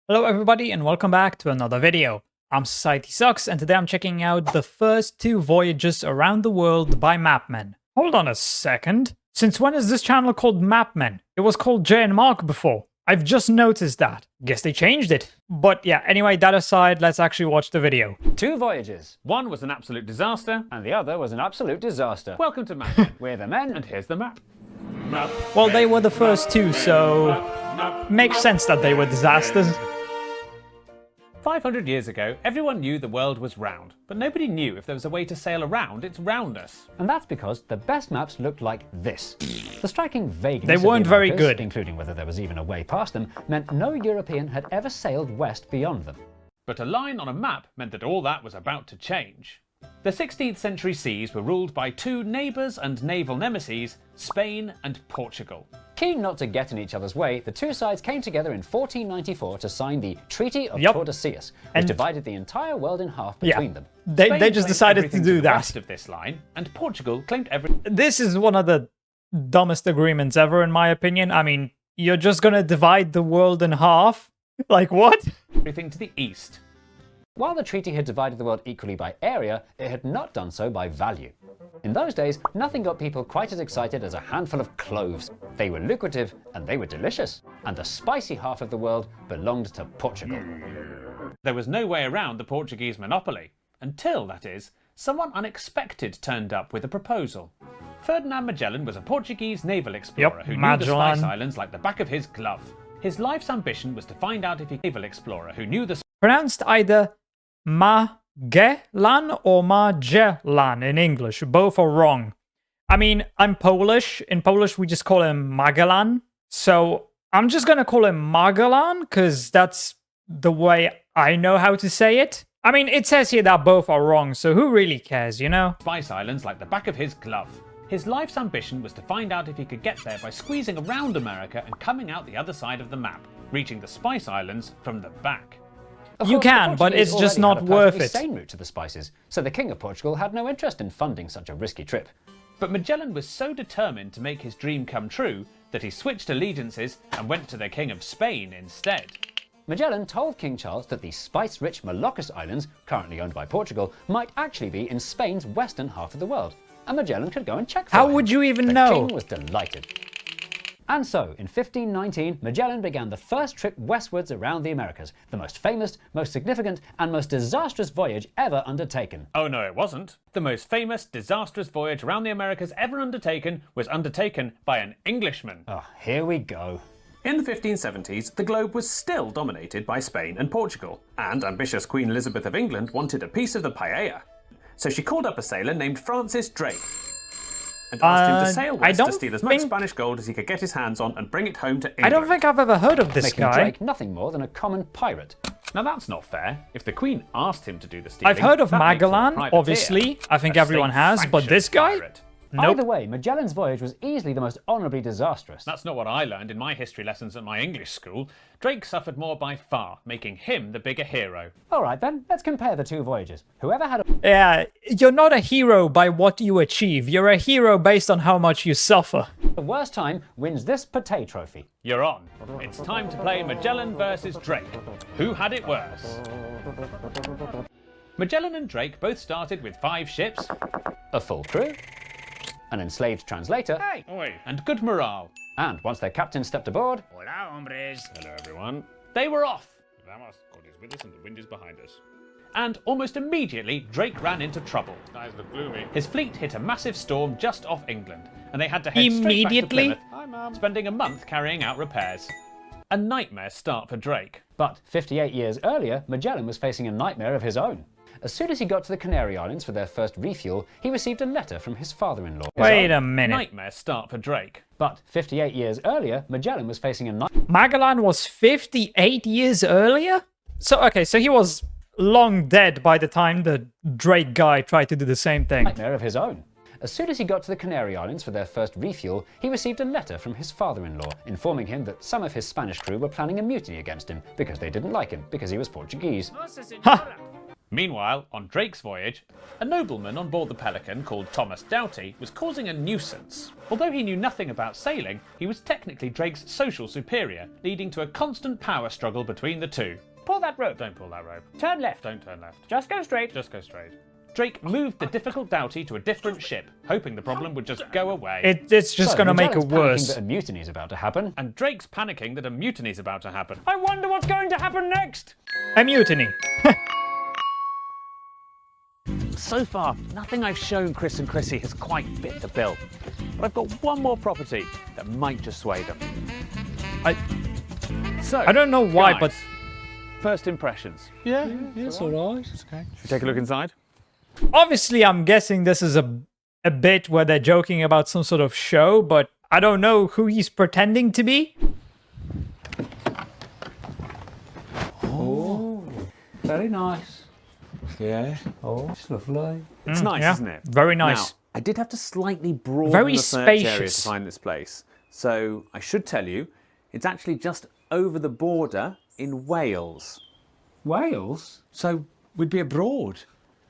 Hello everybody and welcome back to another video. I'm SocietySucks and today I'm checking out the first 2 voyages around the world by Mapmen. Hold on a second. Since when is this channel called Mapmen? It was called Jay and Mark before. I've just noticed that. Guess they changed it. But yeah, anyway, that aside, let's actually watch the video. 2 voyages. One was an absolute disaster, And the other was an absolute disaster. welcome to Map. We're the men. And here's the map. Well, they were the first 2, so makes sense that they were disasters. 500 years ago, everyone knew the world was round, but nobody knew if there was a way to sail around its roundness. And that's because the best maps looked like this. The striking vagueness They of the weren't very Americas, good. including whether there was even a way past them, meant no European had ever sailed west beyond them. But a line on a map meant that all that was about to change. The 16th century seas were ruled by 2 neighbours and naval nemeses, Spain and Portugal. Keen not to get in each other's way, the 2 sides came together in 1494 to sign the Treaty of Tordesillas, which And- divided the entire world in half between them. They Spain just claimed decided to everything do the that. west of this line, and Portugal claimed everything This is one of the dumbest agreements ever, in my opinion. I mean, you're just gonna divide the world in half? Like, what? to the east. While the treaty had divided the world equally by area, it had not done so by value. In those days, nothing got people quite as excited as a handful of cloves. They were lucrative and they were delicious, and the spicy half of the world belonged to Portugal. There was no way around the Portuguese monopoly, until, that is, someone unexpected turned up with a proposal. Ferdinand Magellan was a Portuguese naval explorer who knew the Spice Islands like the back of his glove. His life's ambition was to find out if he naval explorer who knew the Pronounced either Magellan or Magellan in English. Both are wrong. I mean, I'm Polish. In Polish, we just call him Magellan. So I'm just gonna call him Magellan because that's the way I know how to say it. I mean, it says here that both are wrong, so who really cares, you know? Spice Islands like the back of his glove. His life's ambition was to find out if he could get there by squeezing around America and coming out the other side of the map, reaching the Spice Islands from the back. Of You course, the can, but Portuguese it's just already not had a worth perfectly it. sane route to the Spices, so the King of Portugal had no interest in funding such a risky trip. But Magellan was so determined to make his dream come true that he switched allegiances and went to the King of Spain instead. Magellan told King Charles that the spice-rich Moluccas Islands, currently owned by Portugal, might actually be in Spain's western half of the world, and Magellan could go and check for How him. would you even the know? King was delighted. And so, in 1519, Magellan began the first trip westwards around the Americas, the most famous, most significant, and most disastrous voyage ever undertaken. Oh no, it wasn't. The most famous, disastrous voyage around the Americas ever undertaken was undertaken by an Englishman. Oh, here we go. In the 1570s, the globe was still dominated by Spain and Portugal, and ambitious Queen Elizabeth of England wanted a piece of the paella. So she called up a sailor named Francis Drake and asked him to sail I west don't to steal as much think- Spanish gold as he could get his hands on and bring it home to England. I don't think I've ever heard of this Making guy. Drake nothing more than a common pirate. Now that's not fair. If the Queen asked him to do the stealing, I've heard of that makes him a Magellan, privateer, obviously. I think a everyone has, but this guy? state-sanctioned pirate. Nope. Either way, Magellan's voyage was easily the most honourably disastrous. That's not what I learned in my history lessons at my English school. Drake suffered more by far, making him the bigger hero. Alright then, let's compare the 2 voyages. Whoever had a Yeah, you're not a hero by what you achieve. You're a hero based on how much you suffer. worse time wins this Pate trophy. You're on. It's time to play Magellan versus Drake. Who had it worse? Magellan and Drake both started with 5 ships, A full crew, an enslaved translator, and good morale. and once their captain stepped aboard, Hola, hombres. Hello everyone. They were off. Vamos, God is with us and the wind is behind us. And almost immediately, Drake ran into trouble. Skies look gloomy. His fleet hit a massive storm just off England, and they had to head Immediately? straight back to Plymouth, spending a month carrying out repairs. A nightmare start for Drake. but 58 years earlier, Magellan was facing a nightmare of his own. As soon as he got to the Canary Islands for their first refuel, he received a letter from his father-in-law. Wait a minute. Nightmare start for Drake. But 58 years earlier, Magellan was facing a Magellan was 58 years earlier? So, okay, so he was long dead by the time the Drake guy tried to do the same thing. nightmare of his own. As soon as he got to the Canary Islands for their first refuel, he received a letter from his father-in-law informing him that some of his Spanish crew were planning a mutiny against him because they didn't like him because he was Portuguese. Nossa, senhora. Meanwhile, on Drake's voyage, a nobleman on board the Pelican called Thomas Doughty was causing a nuisance. Although he knew nothing about sailing, he was technically Drake's social superior, leading to a constant power struggle between the two. Pull that rope. Don't pull that rope. Turn left. Don't turn left. Just go straight. Just go straight. Drake moved the difficult Doughty to a different ship, hoping the problem would just go away. It's just going to make it Magellan's worse. panicking that a mutiny is about to happen. And Drake's panicking that a mutiny's about to happen. I wonder what's going to happen next. A mutiny. So far, nothing I've shown Chris and Chrissy has quite fit the bill. But I've got one more property that might just sway them. I don't know why, guys, but first impressions. Yeah, it's all right. Okay. Should we take a look inside? Obviously I'm guessing this is a bit where they're joking about some sort of show, but I don't know who he's pretending to be. Oh, very nice. Yeah. Oh, it's lovely. It's nice, yeah, isn't it? very nice. Now, I did have to slightly broaden Very the search area to spacious. find this place. So I should tell you, it's actually just over the border in Wales. Wales? So we'd be abroad.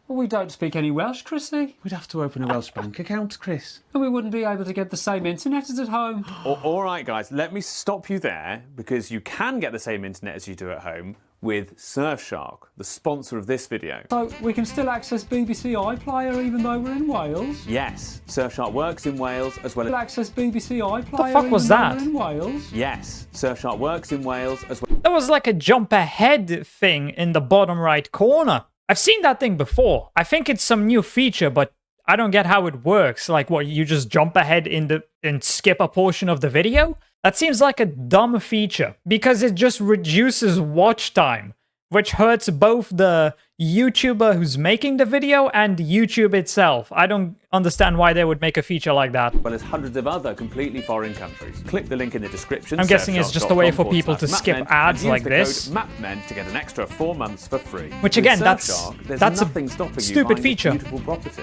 Well, we don't speak any Welsh, Chrissy. We'd have to open a Welsh bank account, Chris. And we wouldn't be able to get the same internet as at home. All right, guys, let me stop you there, because you can get the same internet as you do at home with Surfshark, the sponsor of this video. So we can still access BBC iPlayer even though we're in Wales? Yes, Surfshark works in Wales as well Still as... access BBC iPlayer fuck was even though that? we're in Wales? Yes, Surfshark works in Wales as well. There was like a jump ahead thing in the bottom right corner. I've seen that thing before. I think it's some new feature, but I don't get how it works. Like what, you just jump ahead and skip a portion of the video? That seems like a dumb feature because it just reduces watch time, which hurts both the YouTuber who's making the video and YouTube itself. I don't understand why they would make a feature like that. Well as hundreds of other completely foreign countries. Click the link in the description. I'm guessing it's just a way for people to skip ads like this. MAPMEN to get an extra 4 months for free. Which With again, that's Surfshark, there's a nothing stopping you stupid buying this feature. Beautiful property.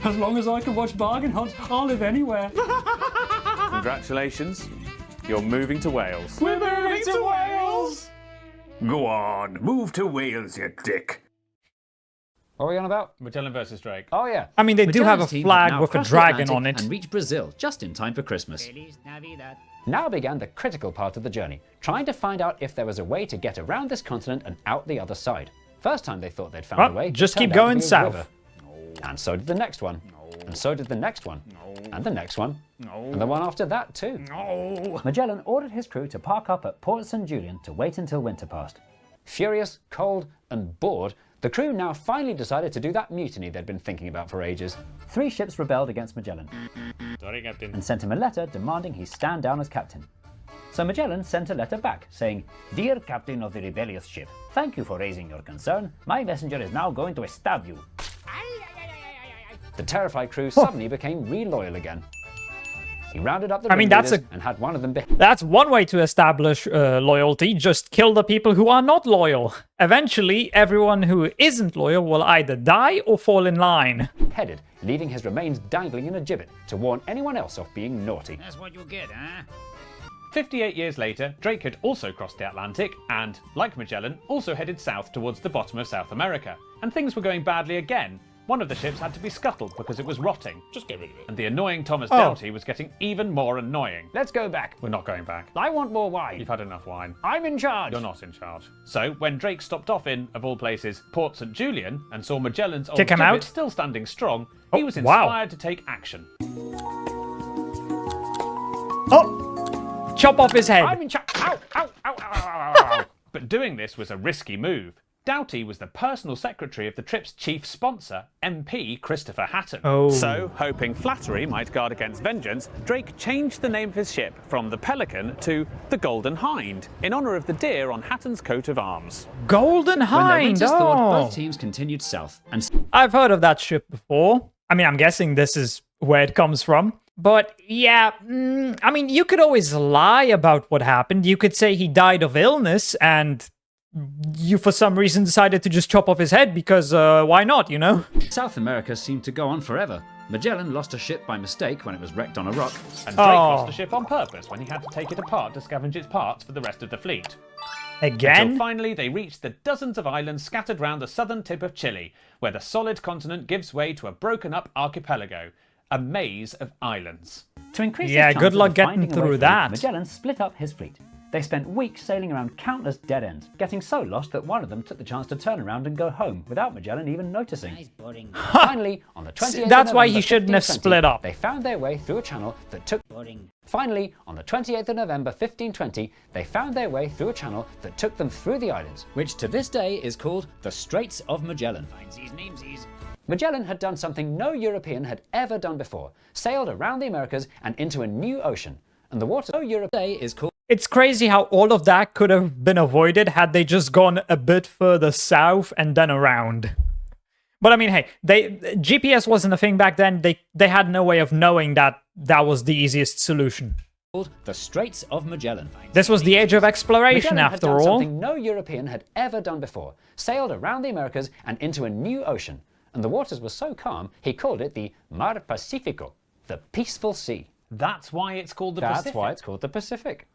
As long as I can watch bargain hunts, I'll live anywhere. Congratulations, you're moving to Wales. We're moving to Wales! Go on, move to Wales, you dick. What are we on about? Magellan versus Drake. Oh, yeah. I mean, they do have a Magellan's team had flag now with a crossed the dragon Atlantic on it. and reached Brazil just in time for Christmas. Feliz Navidad. Now began the critical part of the journey, trying to find out if there was a way to get around this continent and out the other side. First time they thought they'd found Well, a way, it just keep turned out to going be a south. river. And so did the next one. And so did the next one. And the next one. And the one after that too. Magellan ordered his crew to park up at Port St. Julian to wait until winter passed. Furious, cold, and bored, the crew now finally decided to do that mutiny they'd been thinking about for ages. 3 ships rebelled against Magellan Sorry, Captain. and sent him a letter demanding he stand down as captain. So Magellan sent a letter back saying, "Dear captain of the rebellious ship, thank you for raising your concern. My messenger is now going to stab you." The terrified crew suddenly became re-loyal again. He rounded up the that's ringleaders and had one of them That's one way to establish loyalty. Just kill the people who are not loyal. Eventually, everyone who isn't loyal will either die or fall in line. beheaded, leaving his remains dangling in a gibbet to warn anyone else of being naughty. That's what you get, huh? 58 years later, Drake had also crossed the Atlantic and, like Magellan, also headed south towards the bottom of South America. And things were going badly again. One of the ships had to be scuttled because it was rotting. Just get rid of it. And the annoying Thomas Doughty was getting even more annoying. Let's go back. We're not going back. I want more wine. You've had enough wine. I'm in charge. You're not in charge. So, when Drake stopped off in, of all places, Port St. Julian and saw Magellan's old Kick him gibbet out? still standing strong, he was wow. inspired to take action. Oh! Chop off his head. I'm in charge. Ow, ow, ow, ow, ow, ow. But doing this was a risky move. Doughty was the personal secretary of the trip's chief sponsor, MP Christopher Hatton. Oh. So, hoping flattery might guard against vengeance, Drake changed the name of his ship from the Pelican to the Golden Hind, in honour of the deer on Hatton's coat of arms. Golden When their Hind. winters thawed, Oh. both teams continued south and I've heard of that ship before. I mean, I'm guessing this is where it comes from. But yeah, I mean, you could always lie about what happened. You could say he died of illness and you for some reason decided to just chop off his head because why not, you know? South America seemed to go on forever. Magellan lost a ship by mistake when it was wrecked on a rock. And Drake Oh. lost the ship on purpose when he had to take it apart to scavenge its parts for the rest of the fleet. Again? Until finally they reached the dozens of islands scattered round the southern tip of Chile, where the solid continent gives way to a broken up archipelago, a maze of islands. To increase Yeah, his good chances luck of getting finding a way through through, that. Magellan split up his fleet. They spent weeks sailing around countless dead ends, getting so lost that one of them took the chance to turn around and go home without Magellan even noticing. Nice boring. Finally, on the 28th That's of why November he shouldn't have 1520, split up. They found their way through a channel that took. Boring. Finally, on the 28th of November 1520, they found their way through a channel that took them through the islands, Which to this day is called the Straits of Magellan. Finesies, namesies. Magellan had done something no European had ever done before, sailed around the Americas and into a new ocean. And the water no European Is called It's crazy how all of that could have been avoided had they just gone a bit further south and then around. But I mean, hey, GPS wasn't a thing back then. They had no way of knowing that that was the easiest solution. the Straits of Magellan. This was the age of exploration, Magellan had after done all. something no European had ever done before, sailed around the Americas and into a new ocean. And the waters were so calm, he called it the Mar Pacifico, the peaceful sea. That's why it's called the That's Pacific. why it's called the Pacific.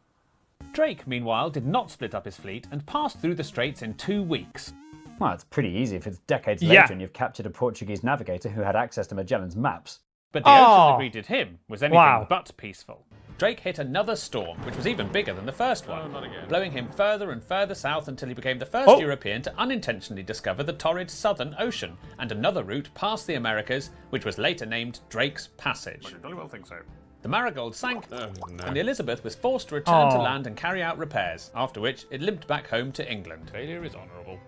Drake, meanwhile, did not split up his fleet and passed through the straits in 2 weeks. Well, it's pretty easy if it's decades Yeah. later and you've captured a Portuguese navigator who had access to Magellan's maps. But the Oh. ocean that greeted him was anything Wow. but peaceful. Drake hit another storm, which was even bigger than the first one, blowing him further and further south until he became the first European to unintentionally discover the torrid Southern Ocean and another route past the Americas, which was later named Drake's Passage. I jolly well think so. The Marigold sank, and the Elizabeth was forced to return to Oh. land and carry out repairs, after which it limped back home to England. Failure is honourable.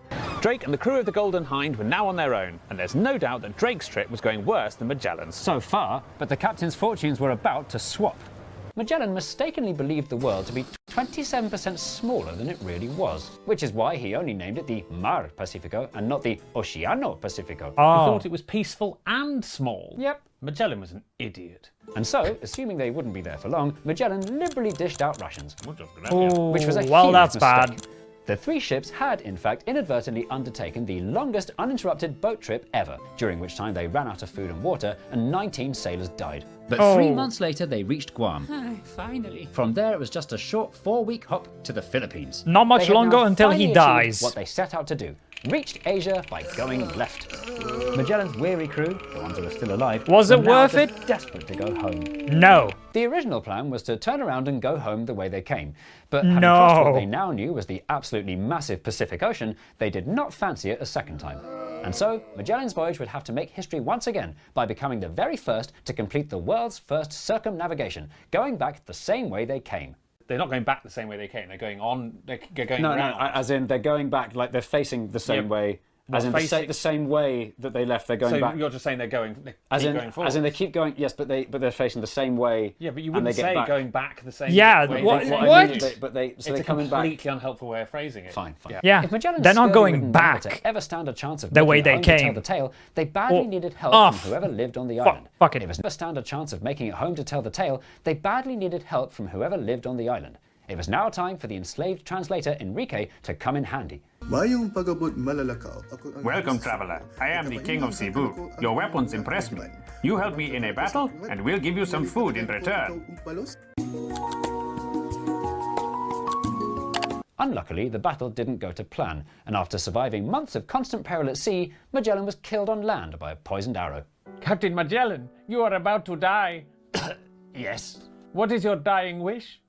Drake and the crew of the Golden Hind were now on their own, and there's no doubt that Drake's trip was going worse than Magellan's. So far, but the captain's fortunes were about to swap. Magellan mistakenly believed the world to be 27% smaller than it really was, which is why he only named it the Mar Pacifico and not the Oceano Pacifico. He Oh. thought it was peaceful and small. Yep. Magellan was an idiot. And so, assuming they wouldn't be there for long, Magellan liberally dished out rations, Oh, which was a well, huge that's mistake. bad. The three ships had, in fact, inadvertently undertaken the longest uninterrupted boat trip ever, during which time they ran out of food and water and 19 sailors died. But Oh. 3 months later, they reached Guam. Finally. From there, it was just a short 4-week hop to the Philippines. Not They much had longer now until he finally achieved dies. what they set out to do, reached Asia by going left. Magellan's weary crew, the ones who were still alive, Was were it now worth just it? desperate to go home. No. The original plan was to turn around and go home the way they came, but having No. crossed what they now knew was the absolutely massive Pacific Ocean, they did not fancy it a second time. And so, Magellan's voyage would have to make history once again by becoming the very first to complete the world's first circumnavigation, going back the same way they came. They're not going back the same way they came. They're going on. They're going No, round. as in they're going back, like they're facing the same Yeah. way. Well, As in facing- the same way that they left, they're going So back. you're just saying they're going. They As keep in, going forward. as in they keep going. Yes, but they're facing the same way. Yeah, but you and wouldn't they get say back. going back the same Yeah, way. what- they What came. I mean, what? they're It's they're a coming back. completely unhelpful way of phrasing it. Fine. Yeah, If Magellan's they're not going scurvy-ridden back navigator ever stand a chance of the way making it they home to came. tell the tale, they badly Or needed help off. from whoever lived on the Fuck- island. fuck it. If ever stand a chance of making it home to tell the tale, they badly needed help from whoever lived on the island. It was now time for the enslaved translator Enrique to come in handy. Mayong pagabot malalakaw. Ako ang Welcome, traveler. I am the king of Cebu. Your weapons impress me. You help me in a battle, and we'll give you some food in return. Unluckily, the battle didn't go to plan, and after surviving months of constant peril at sea, Magellan was killed on land by a poisoned arrow. Captain Magellan, you are about to die. Yes. What is your dying wish?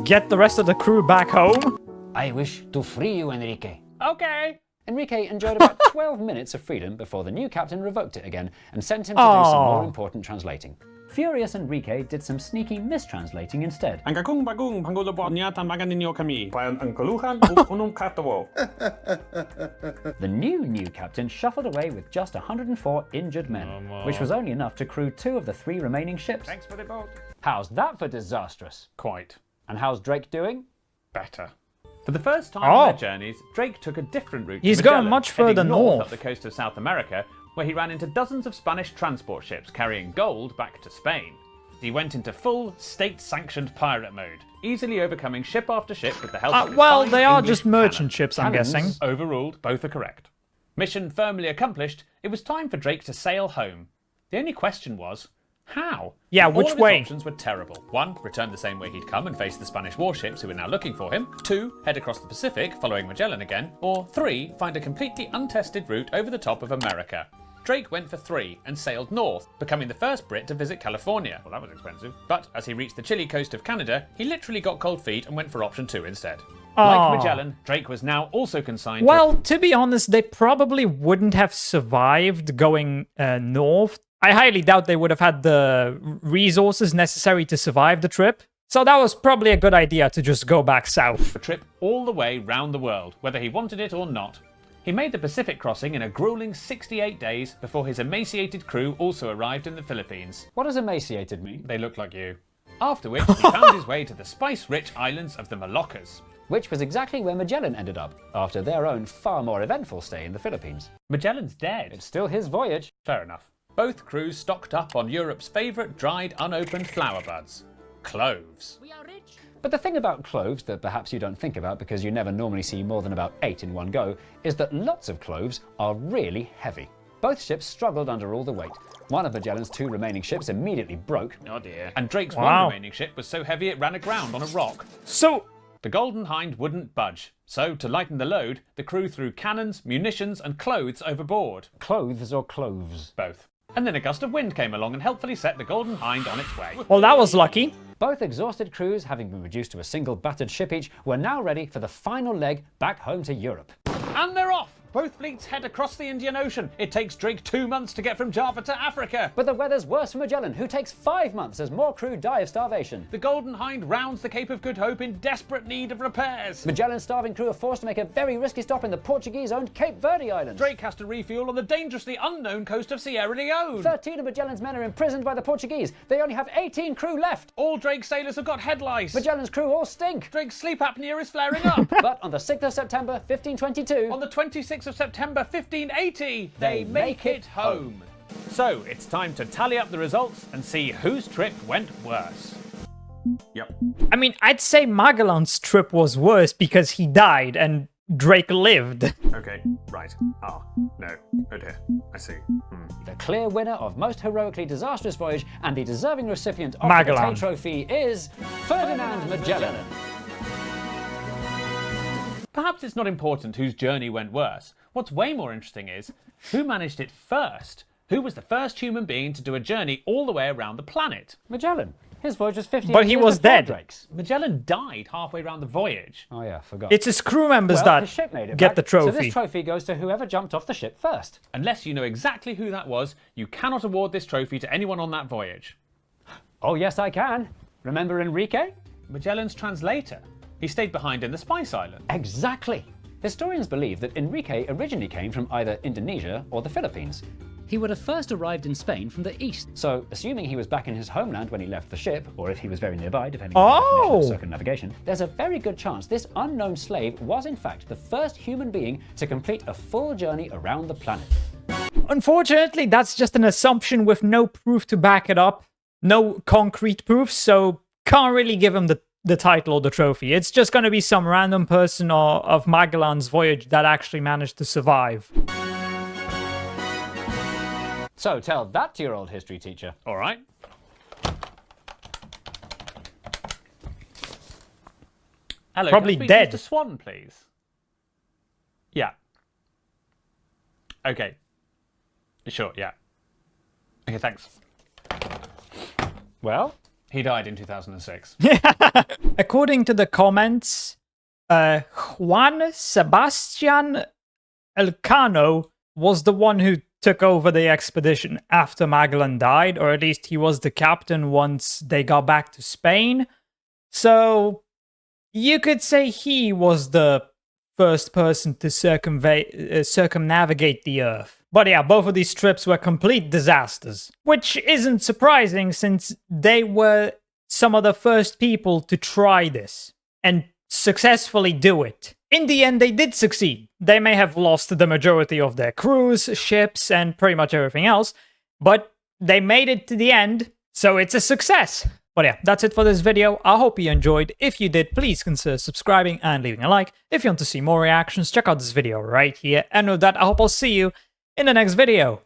Get the rest of the crew back home. I wish to free you, Enrique. Okay. Enrique enjoyed about 12 minutes of freedom before the new captain revoked it again and sent him to do some more important translating. Furious Enrique did some sneaky mistranslating instead. Ang kakung bagong pangulobot niya tamagan ninyo kami. Payan ang kaluhan unong katawo. The new captain shuffled away with just 104 injured men, which was only enough to crew 2 of the 3 remaining ships. Thanks for the boat. How's that for disastrous? Quite. And how's Drake doing? Better. For the first time Oh. on their journeys, Drake took a different route to He's going Magellan, much heading further north. up the coast of South America, where he ran into dozens of Spanish transport ships carrying gold back to Spain. He went into full state-sanctioned pirate mode, easily overcoming ship after ship with the help of his Well, fine they are English just merchant cannon. ships, I'm Cannons. guessing. Overruled, both are correct. Mission firmly accomplished, it was time for Drake to sail home. The only question was How? Yeah, All which of his way? options were terrible. 1, return the same way he'd come and face the Spanish warships who were now looking for him. 2, head across the Pacific, following Magellan again. Or 3, find a completely untested route over the top of America. Drake went for 3 and sailed north, becoming the first Brit to visit California. Well, that was expensive. But as he reached the chilly coast of Canada, he literally got cold feet and went for option 2 instead. Like Magellan, Drake was now also consigned Well, to be honest, they probably wouldn't have survived going north. I highly doubt they would have had the resources necessary to survive the trip. So that was probably a good idea to just go back south. a trip all the way round the world, whether he wanted it or not. He made the Pacific crossing in a grueling 68 days before his emaciated crew also arrived in the Philippines. What does emaciated mean? They look like you. After which, he found his way to the spice-rich islands of the Moluccas. Which was exactly where Magellan ended up, after their own far more eventful stay in the Philippines. Magellan's dead. It's still his voyage. Fair enough. Both crews stocked up on Europe's favourite dried, unopened flower buds. Cloves. We are rich. But the thing about cloves that perhaps you don't think about because you never normally see more than about 8 in one go, is that lots of cloves are really heavy. Both ships struggled under all the weight. One of Magellan's 2 remaining ships immediately broke. Oh dear. And Drake's Wow. one remaining ship was so heavy it ran aground on a rock. So, The Golden Hind wouldn't budge. So, to lighten the load, the crew threw cannons, munitions, and clothes overboard. Clothes or cloves? Both. And then a gust of wind came along and helpfully set the Golden Hind on its way. well, that was lucky. Both exhausted crews, having been reduced to a single battered ship each, were now ready for the final leg back home to Europe. And they're off! Both fleets head across the Indian Ocean. It takes Drake 2 months to get from Java to Africa. But the weather's worse for Magellan, who takes 5 months as more crew die of starvation. The Golden Hind rounds the Cape of Good Hope in desperate need of repairs. Magellan's starving crew are forced to make a very risky stop in the Portuguese-owned Cape Verde Islands. Drake has to refuel on the dangerously unknown coast of Sierra Leone. 13 of Magellan's men are imprisoned by the Portuguese. They only have 18 crew left. All Drake's sailors have got head lice. Magellan's crew all stink. Drake's sleep apnea is flaring up. But on the 6th of September, 1522... On the 26th of September 1580, they make it home. So it's time to tally up the results and see whose trip went worse. Yep. I mean, I'd say Magellan's trip was worse because he died and Drake lived. Okay, right. Ah, no. Oh dear. I see. The clear winner of most heroically disastrous voyage and the deserving recipient of Magellan. the Tay Trophy is Ferdinand Magellan. Perhaps it's not important whose journey went worse. What's way more interesting is who managed it first. Who was the first human being to do a journey all the way around the planet? Magellan. His voyage was 50 But he years was before dead. Drake's. Magellan died halfway around the voyage. Oh yeah, forgot. It's his crew members well, his ship that made it get back, the trophy. So this trophy goes to whoever jumped off the ship first. Unless you know exactly who that was, you cannot award this trophy to anyone on that voyage. Oh yes, I can. Remember Enrique? Magellan's translator. He stayed behind in the Spice Island. Exactly. Historians believe that Enrique originally came from either Indonesia or the Philippines. He would have first arrived in Spain from the east. So, assuming he was back in his homeland when he left the ship, or if he was very nearby, depending on the definition of circumnavigation, there's a very good chance this unknown slave was in fact the first human being to complete a full journey around the planet. Unfortunately, that's just an assumption with no proof to back it up. No concrete proof, so can't really give him the title or the trophy. It's just going to be some random person of Magellan's voyage that actually managed to survive. So tell that to your old history teacher. All right. Hello, Probably can I speak dead. to Mr. Swan, please? Yeah. Okay. Sure, yeah. Okay, thanks. Well, He died in 2006. According to the comments, Juan Sebastian Elcano was the one who took over the expedition after Magellan died, or at least he was the captain once they got back to Spain. So you could say he was the first person to circumnavigate the Earth. But yeah, both of these trips were complete disasters, which isn't surprising since they were some of the first people to try this and successfully do it. In the end, they did succeed. They may have lost the majority of their crews, ships, and pretty much everything else, but they made it to the end, so it's a success. But yeah, that's it for this video. I hope you enjoyed. If you did, please consider subscribing and leaving a like. If you want to see more reactions, check out this video right here. And with that, I hope I'll see you in the next video.